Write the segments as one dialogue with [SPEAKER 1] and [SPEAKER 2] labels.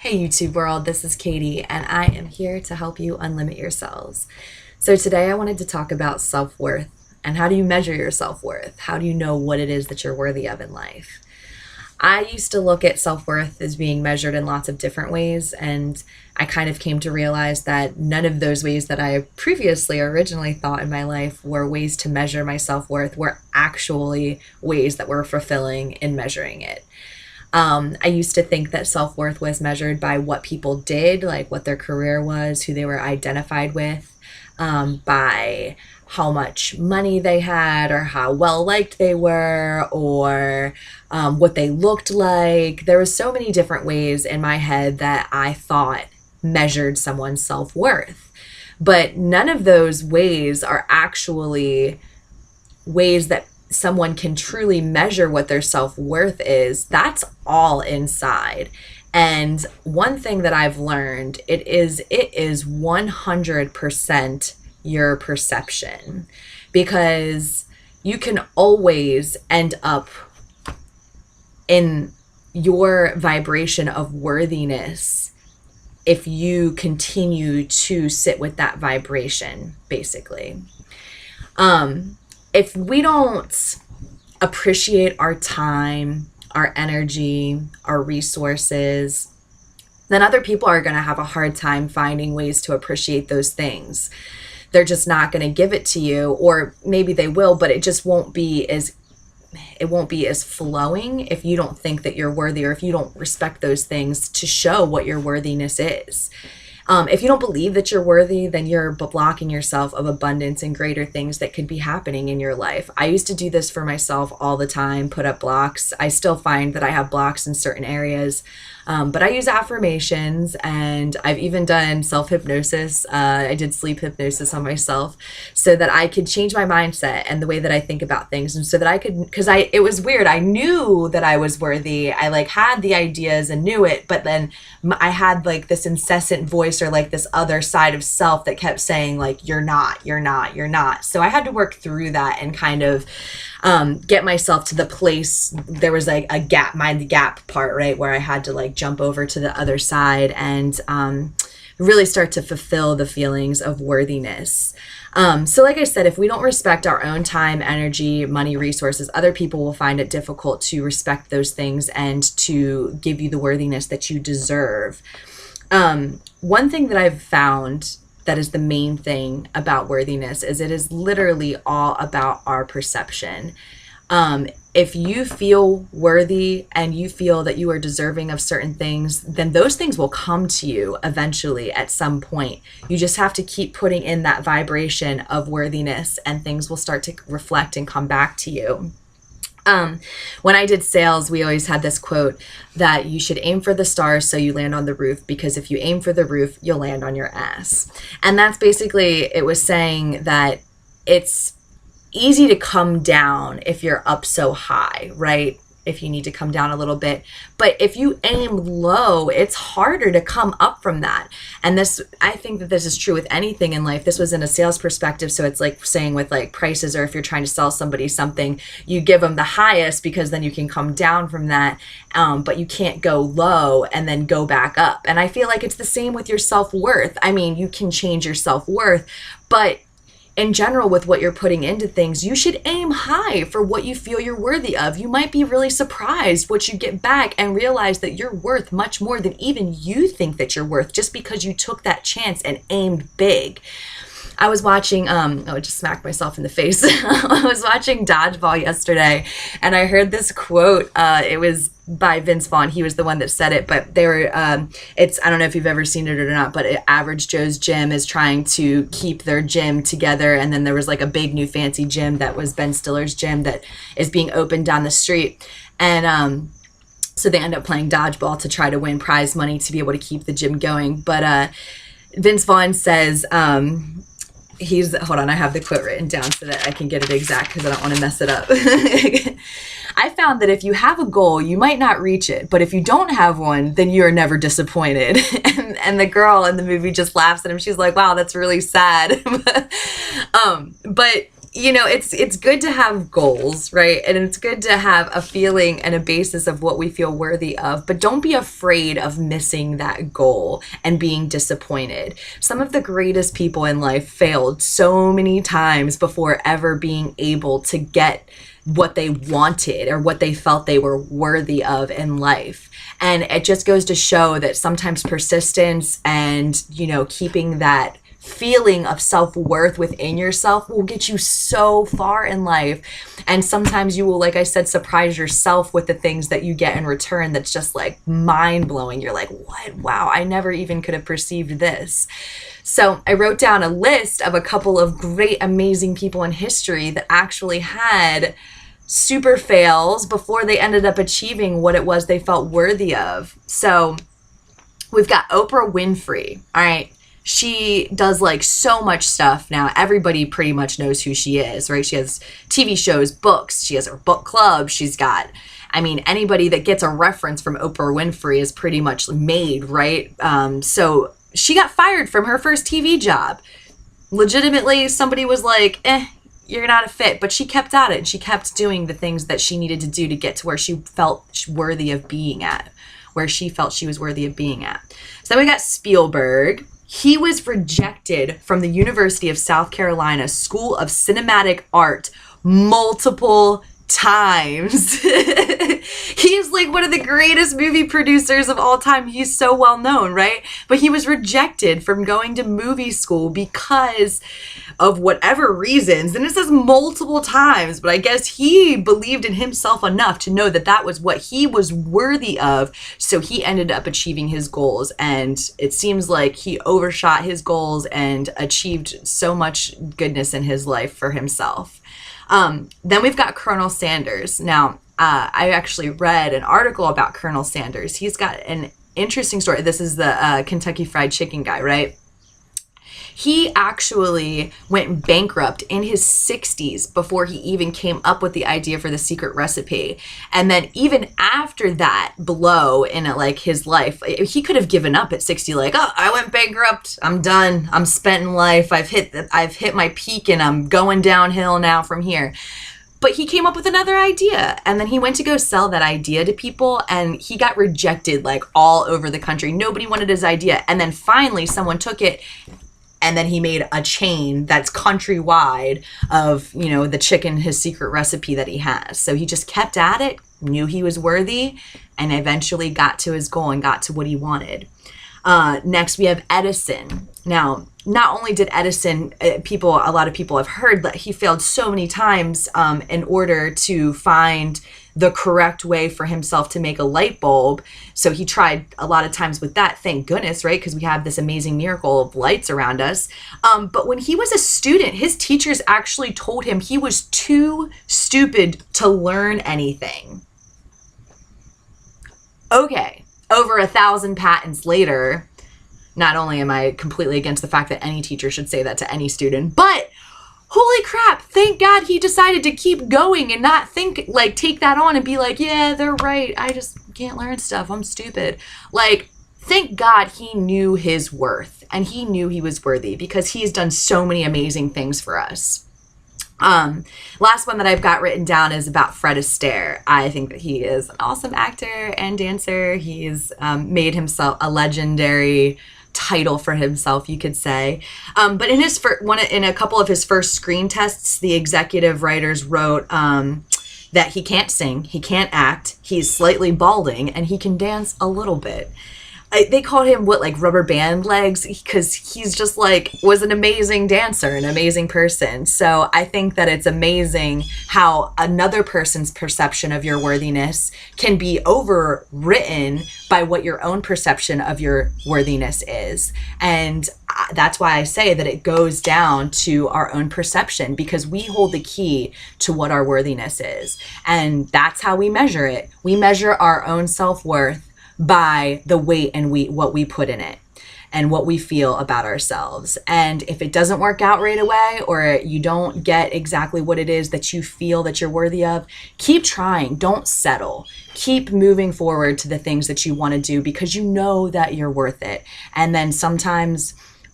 [SPEAKER 1] Hey YouTube world, this is Caitey, and I am here to help you unlimit yourselves. So today I wanted to talk about self-worth and how do you measure your self-worth? How do you know what it is that you're worthy of in life? I used to look at self-worth as being measured in lots of different ways, and I kind of came to realize that none of those ways that I previously originally thought in my life were ways to measure my self-worth were actually ways that were fulfilling in measuring it. I used to think that self-worth was measured by what people did, like what their career was, who they were identified with, by how much money they had or how well liked they were or what they looked like. There were so many different ways in my head that I thought measured someone's self-worth. But none of those ways are actually ways that someone can truly measure what their self-worth is. That's all inside. And one thing that I've learned, it is 100% your perception, because you can always end up in your vibration of worthiness if you continue to sit with that vibration, basically. If we don't appreciate our time, our energy, our resources, then other people are going to have a hard time finding ways to appreciate those things. They're just not going to give it to you, or maybe they will, but it won't be as flowing if you don't think that you're worthy, or if you don't respect those things to show what your worthiness is. If you don't believe that you're worthy, then you're blocking yourself of abundance and greater things that could be happening in your life. I used to do this for myself all the time, put up blocks. I still find that I have blocks in certain areas, but I use affirmations, and I've even done self-hypnosis. I did sleep hypnosis on myself so that I could change my mindset and the way that I think about things, and so that I could, because it was weird. I knew that I was worthy. I had the ideas and knew it, but then I had this incessant voice, or this other side of self that kept saying you're not, you're not, you're not. So I had to work through that and kind of get myself to the place. There was a gap, mind the gap part, right, where I had to jump over to the other side and really start to fulfill the feelings of worthiness. So like I said, if we don't respect our own time, energy, money, resources, other people will find it difficult to respect those things and to give you the worthiness that you deserve. One thing that I've found that is the main thing about worthiness is it is literally all about our perception. If you feel worthy and you feel that you are deserving of certain things, then those things will come to you eventually at some point. You just have to keep putting in that vibration of worthiness, and things will start to reflect and come back to you. When I did sales, we always had this quote that you should aim for the stars so you land on the roof, because if you aim for the roof, you'll land on your ass. And that's basically, it was saying that it's easy to come down if you're up so high, right? If you need to come down a little bit. But if you aim low, it's harder to come up from that. And this, I think that this is true with anything in life. This was in a sales perspective. So it's like saying with prices, or if you're trying to sell somebody something, you give them the highest because then you can come down from that. But you can't go low and then go back up. And I feel like it's the same with your self-worth. I mean, you can change your self-worth, but in general, with what you're putting into things, you should aim high for what you feel you're worthy of. You might be really surprised what you get back and realize that you're worth much more than even you think that you're worth, just because you took that chance and aimed big. I was watching, I just smacked myself in the face. I was watching Dodgeball yesterday, and I heard this quote. It was by Vince Vaughn. He was the one that said it, but they were, I don't know if you've ever seen it or not, but Average Joe's Gym is trying to keep their gym together. And then there was a big new fancy gym that was Ben Stiller's gym that is being opened down the street. And, so they end up playing dodgeball to try to win prize money to be able to keep the gym going. But, Vince Vaughn says, hold on, I have the quote written down so that I can get it exact because I don't want to mess it up. I found that if you have a goal, you might not reach it, but if you don't have one, then you are never disappointed. And the girl in the movie just laughs at him. She's like, wow, that's really sad. But it's good to have goals, right? And it's good to have a feeling and a basis of what we feel worthy of, but don't be afraid of missing that goal and being disappointed. Some of the greatest people in life failed so many times before ever being able to get what they wanted or what they felt they were worthy of in life. And it just goes to show that sometimes persistence and, keeping that feeling of self-worth within yourself will get you so far in life. And sometimes you will, like I said, surprise yourself with the things that you get in return that's just like mind-blowing. You're like, what? Wow, I never even could have perceived this. So I wrote down a list of a couple of great, amazing people in history that actually had super fails before they ended up achieving what it was they felt worthy of. So we've got Oprah Winfrey. All right. She does like so much stuff now. Everybody pretty much knows who she is, right? She has TV shows, books. She has her book club. She's got, anybody that gets a reference from Oprah Winfrey is pretty much made, right? So she got fired from her first TV job. Legitimately, somebody was like, you're not a fit, but she kept at it and she kept doing the things that she needed to do to get to where she felt worthy of being at, where she felt she was worthy of being at. So then we got Spielberg. He was rejected from the University of South Carolina School of Cinematic Art multiple times. He's like one of the greatest movie producers of all time. He's so well known, right? But he was rejected from going to movie school because of whatever reasons. And it says multiple times, but I guess he believed in himself enough to know that that was what he was worthy of. So he ended up achieving his goals. And it seems like he overshot his goals and achieved so much goodness in his life for himself. Then we've got Colonel Sanders. Now, I actually read an article about Colonel Sanders. He's got an interesting story. This is the Kentucky Fried Chicken guy, right? He actually went bankrupt in his 60s before he even came up with the idea for the secret recipe. And then even after that blow in his life, he could have given up at 60, like, oh, I went bankrupt. I'm done. I'm spent in life. I've hit my peak and I'm going downhill now from here. But he came up with another idea, and then he went to go sell that idea to people, and he got rejected like all over the country. Nobody wanted his idea. And then finally someone took it, and then he made a chain that's countrywide of, the chicken, his secret recipe that he has. So he just kept at it, knew he was worthy, and eventually got to his goal and got to what he wanted. Next, we have Edison. Now, not only did Edison, a lot of people have heard that he failed so many times in order to find the correct way for himself to make a light bulb. So he tried a lot of times with that, thank goodness, right? Because we have this amazing miracle of lights around us. But when he was a student, his teachers actually told him he was too stupid to learn anything. Okay, over 1,000 patents later, not only am I completely against the fact that any teacher should say that to any student, but holy crap, thank God he decided to keep going and not take that on and be like, yeah, they're right. I just can't learn stuff. I'm stupid. Thank God he knew his worth and he knew he was worthy because he's done so many amazing things for us. Last one that I've got written down is about Fred Astaire. I think that he is an awesome actor and dancer. He's made himself a legendary title for himself, you could say. But in a couple of his first screen tests, the executive writers wrote that he can't sing, he can't act, he's slightly balding, and he can dance a little bit. They called him Rubberband legs because he's just was an amazing dancer, an amazing person. So I think that it's amazing how another person's perception of your worthiness can be overwritten by what your own perception of your worthiness is. And that's why I say that it goes down to our own perception because we hold the key to what our worthiness is. And that's how we measure it. We measure our own self-worth by the weight and what we put in it and what we feel about ourselves. And if it doesn't work out right away or you don't get exactly what it is that you feel that you're worthy of, keep trying. Don't settle. Keep moving forward to the things that you want to do because you know that you're worth it. And then sometimes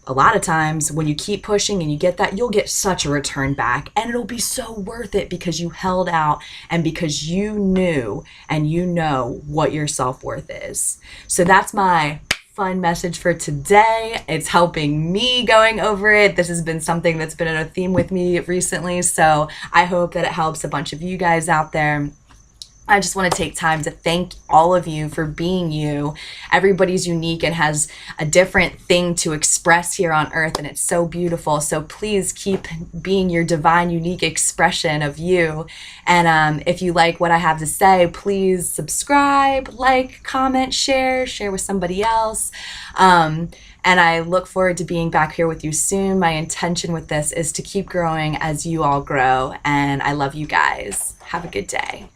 [SPEAKER 1] a lot of times when you keep pushing and you get that, you'll get such a return back, and it'll be so worth it because you held out and because you knew and you know what your self-worth is. So that's my fun message for today. It's helping me going over it. This has been something that's been a theme with me recently, so I hope that it helps a bunch of you guys out there. I just want to take time to thank all of you for being you. Everybody's unique and has a different thing to express here on earth, and it's so beautiful. So please keep being your divine, unique expression of you. And if you like what I have to say, please subscribe, like, comment, share with somebody else. And I look forward to being back here with you soon. My intention with this is to keep growing as you all grow, and I love you guys. Have a good day.